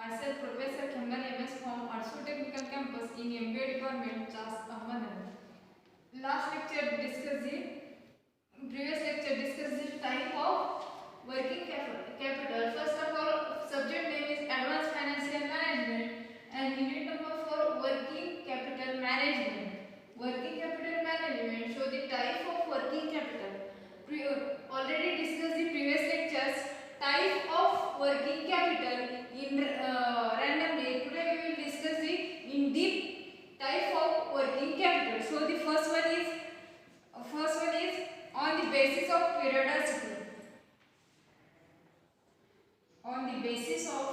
Myself, Professor Khandan MS from Arsu Technical Campus in MBA Department, Chas Ahmednagar. Last lecture discussed the previous lecture discussed the type of working capital. First of all, subject name is Advanced Financial Management and unit number 4 Working Capital Management. Working capital management show the type of working capital. Already discussed the previous lectures type of working capital in randomly. Today we will discuss the in deep type of working capital. So the first one is on the basis of periodicity. On the basis of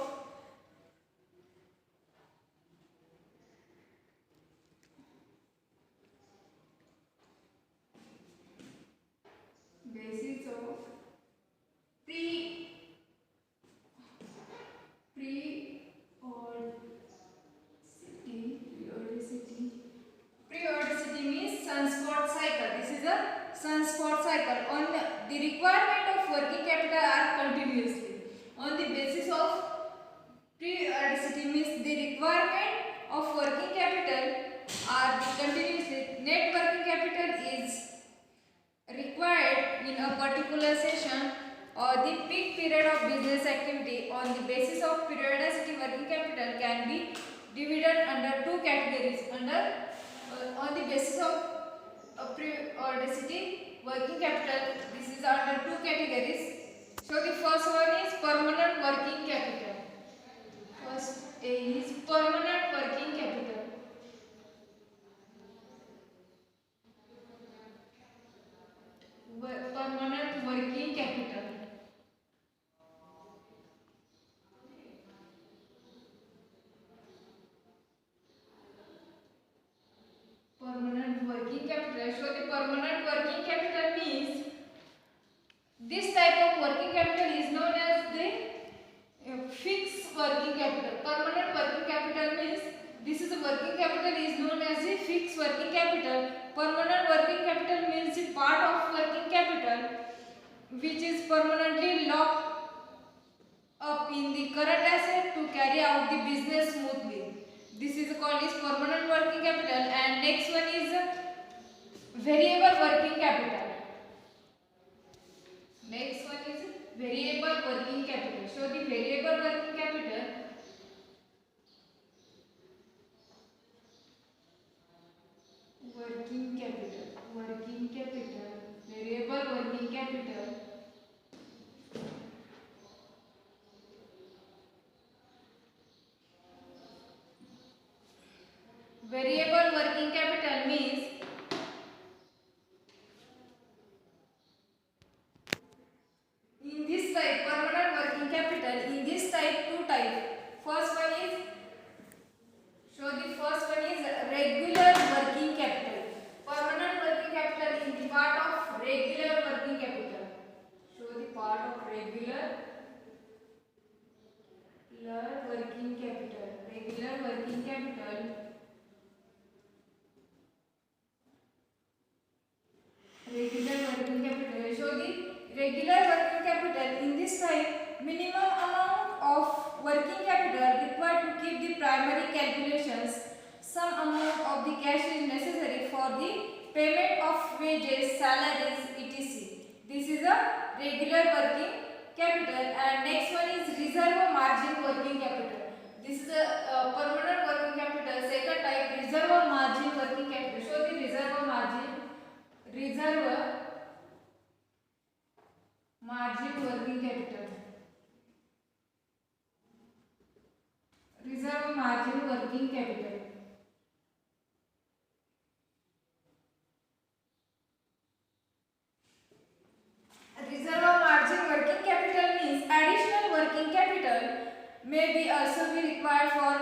periodicity means sunspot cycle. This is a sunspot cycle. On the requirement of working capital are continuously. On the basis of periodicity means the requirement of working capital are continuously. Net working capital is required in a particular session or the peak period of business activity. On the basis of periodicity, working capital can be divided under two categories. On the basis of periodicity, working capital, this is under two categories. So the first one is permanent working capital. First A is permanent working capital. Permanent working capital. Permanent working capital. So the permanent working capital means this type of working capital is known as the fixed working capital. Permanent working capital means this is the working capital is known as the fixed working capital. Permanent working capital means the part of working capital which is permanently locked up in the current asset to carry out the business smoothly. This is called as permanent working capital. And next one is variable working capital. Next one is variable working capital. So the variable working capital variable working capital. Variable working capital means in this type permanent working capital, in this type two types. First one is regular working capital. Permanent working capital in the part of regular working capital. Show the part of regular working capital. Regular working capital. Regular working capital. Show the regular working capital. In this type, minimum amount of working capital required to keep the primary calculations. Some amount of the cash is necessary for the payment of wages, salaries, etc. This is a regular working capital. And next one is reserve margin working capital. This is a permanent working capital. Second type, reserve margin working capital. Show the reserve margin working capital. Reserve margin working capital. Reserve margin working capital means additional working capital may be also be required for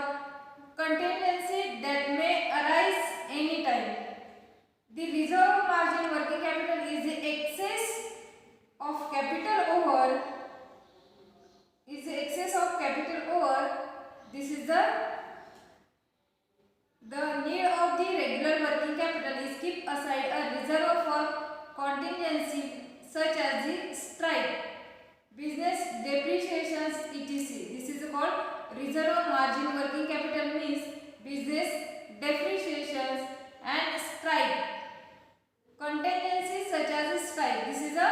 contingency that may arise any time. The reserve margin working capital is the excess of capital over this is the need of the regular working capital is keep aside a reserve for contingency such as the strike, business depreciations, etc. This is called reserve business depreciations and strike. Contingencies such as strike. This is a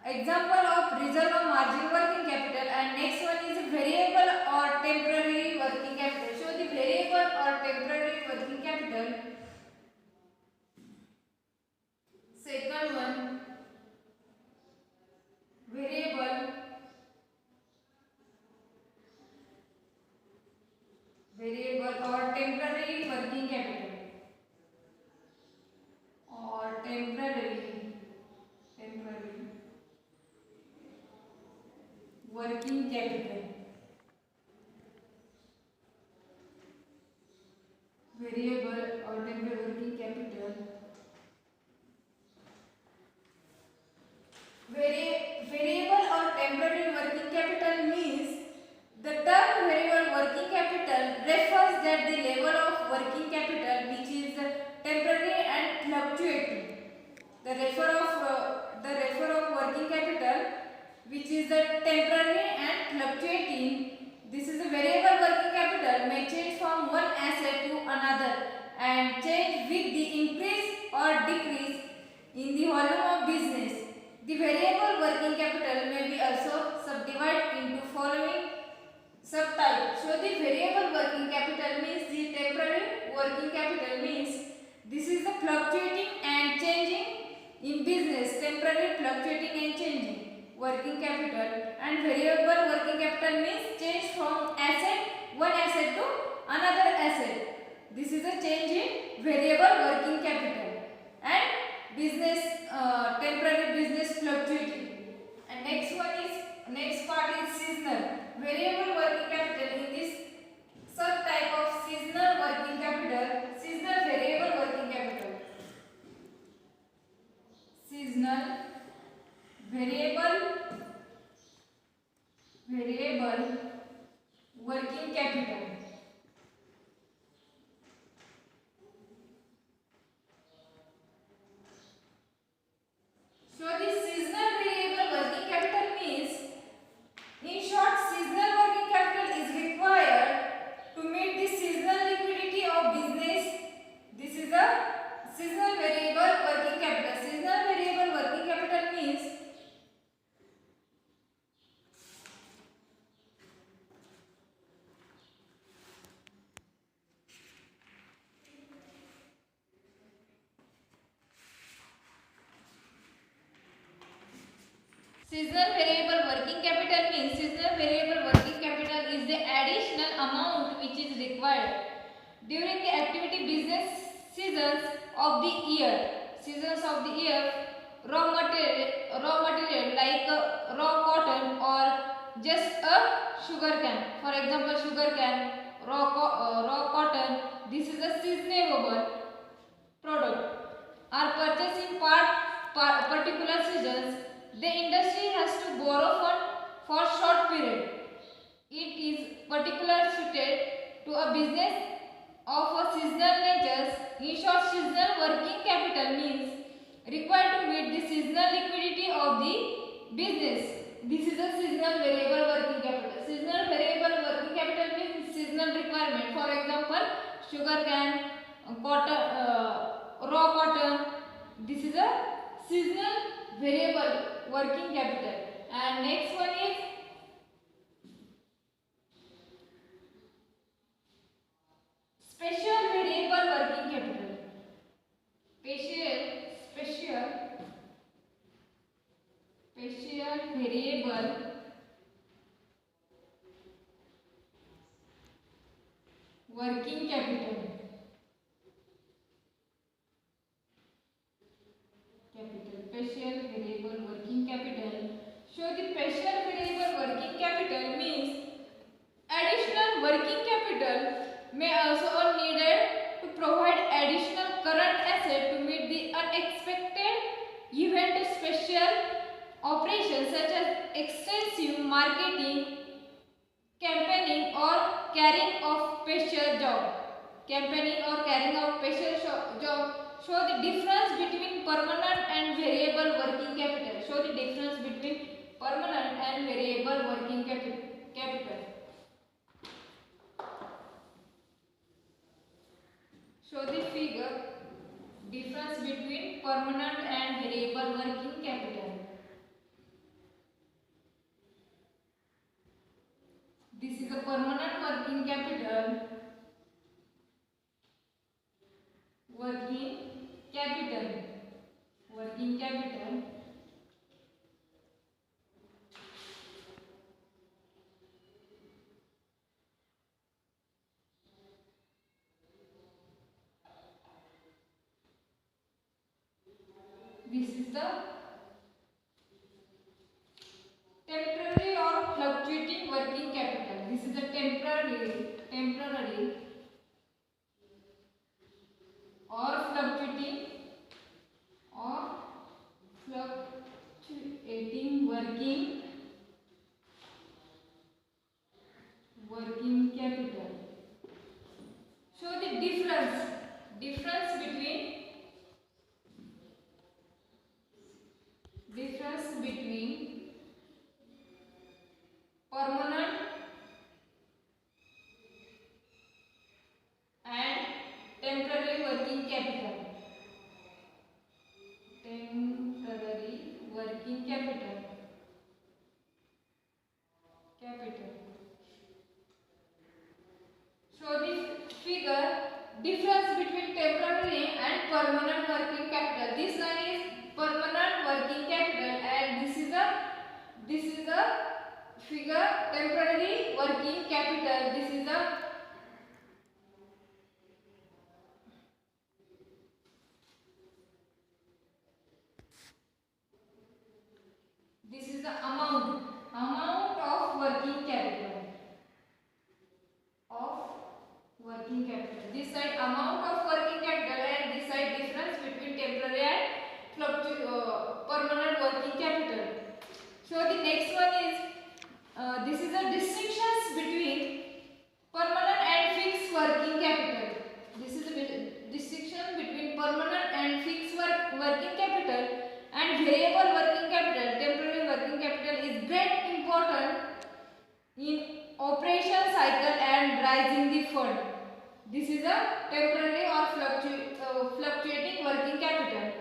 example of reserve of margin working capital. And next one is variable or temporary working capital. So the variable or temporary working capital. Second one, variable or temporary working capital or temporary working capital. Variable or temporary working capital. Variable or temporary working capital means the term variable working capital refers that the level of working capital which is temporary and fluctuating. The refer of working capital which is temporary and fluctuating. This is a variable working capital may change from one asset to another and change with the increase or decrease in the volume of business. The variable working capital may be also subdivided into following subtype. So the variable working capital means the temporary working capital means this is the fluctuating and changing in business, temporary fluctuating and changing working capital. And variable working capital means change from one asset to another asset. This is a change in variable working capital. And business temporary business fluctuating. And next part is seasonal. Variable working capital. In this subtype of seasonal working capital, seasonal variable working capital. Seasonal variable working capital. So the seasonal variable working capital means, in short, seasonal working capital is required to meet the seasonal liquidity of business. This is a seasonal variable working capital. Seasonal variable working capital means seasonal variable working capital is the additional amount which is required during the activity business seasons of the year. Raw material like raw cotton or just a sugar cane. For example, sugar cane, raw cotton. This is a seasonable product are purchased in particular seasons. The industry has to borrow fund for short period. It is particularly suited to a business of a seasonal nature. In short, seasonal working capital means required to meet the seasonal liquidity of the business. This is a seasonal variable working capital. Seasonal variable working capital means seasonal requirement. For example, sugar cane, raw cotton. This is a seasonal variable working capital. And next one is special variable working capital. Special variable working capital. Special variable working capital. So the special variable working capital means additional working capital may also be needed to provide additional current asset to meet the unexpected event. Special operations such as extensive marketing, campaigning or carrying of special job. Show the difference between permanent and variable working capital. figure difference between permanent and variable working capital. This is a permanent working capital. Working capital. Working capital. This is the temporary or fluctuating working capital. This is the temporary or fluctuating working capital. So the difference between permanent and temporary working capital. Temporary working capital. So the figure difference between temporary and permanent working capital. This one is permanent working capital and this is the figure temporary working capital. This is the amount of working capital. This side amount of working capital and this side difference between temporary and permanent working capital. So the next one is this is the distinctions between permanent and fixed working capital. This is the distinction between permanent and fixed working capital and variable working capital. Temporary working capital is very important in operation cycle and raising the fund. This is a temporary or fluctuating working capital.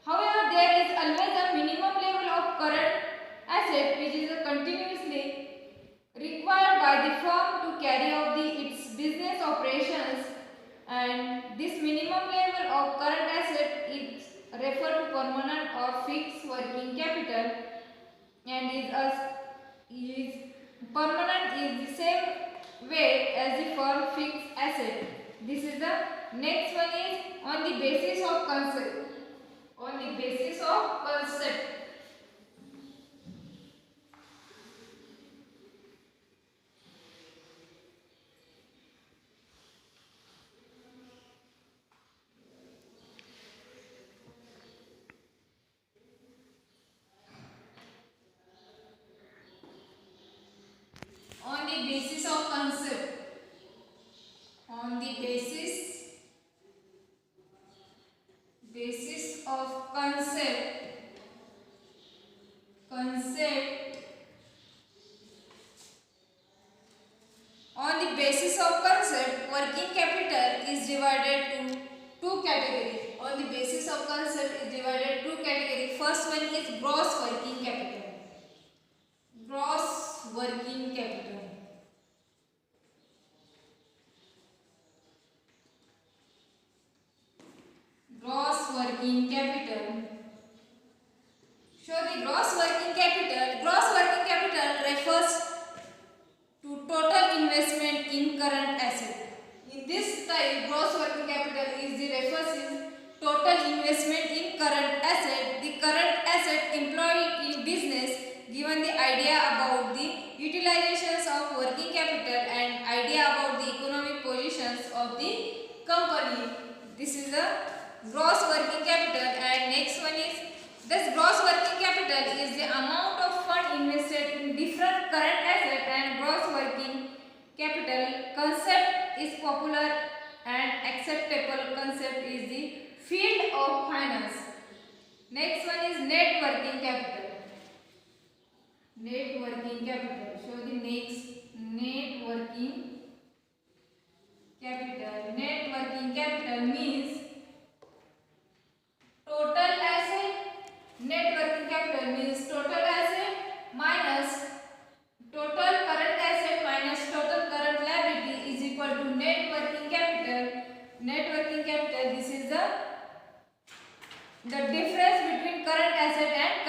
However, there is always a minimum level of current asset which is continuously required by the firm to carry out its business operations, and this minimum level of current asset is referred to permanent or fixed working capital, and is permanent is the same way as the firm fixed asset. This is the next one is on the basis of concept. On the basis of concept. On the basis of concept. On the basis of concept. On the basis of concept, working capital is divided to two categories. On the basis of concept is divided two categories. First one is gross working capital. Gross working capital. Gross working capital. So the gross working capital refers to total investment in current asset. In this type, gross working capital is the refers is total investment in current asset. The current asset employed in business, given the idea about the utilizations of working capital and idea about the economic positions of the company. This is the gross working capital, and next one is this gross working capital is the amount of fund invested in different current asset, and gross working capital concept is popular and acceptable concept is the field of finance. Next one is net working capital. Net working capital. So the next net working capital. Net working capital means net working capital. Net working capital, this is the difference between current asset and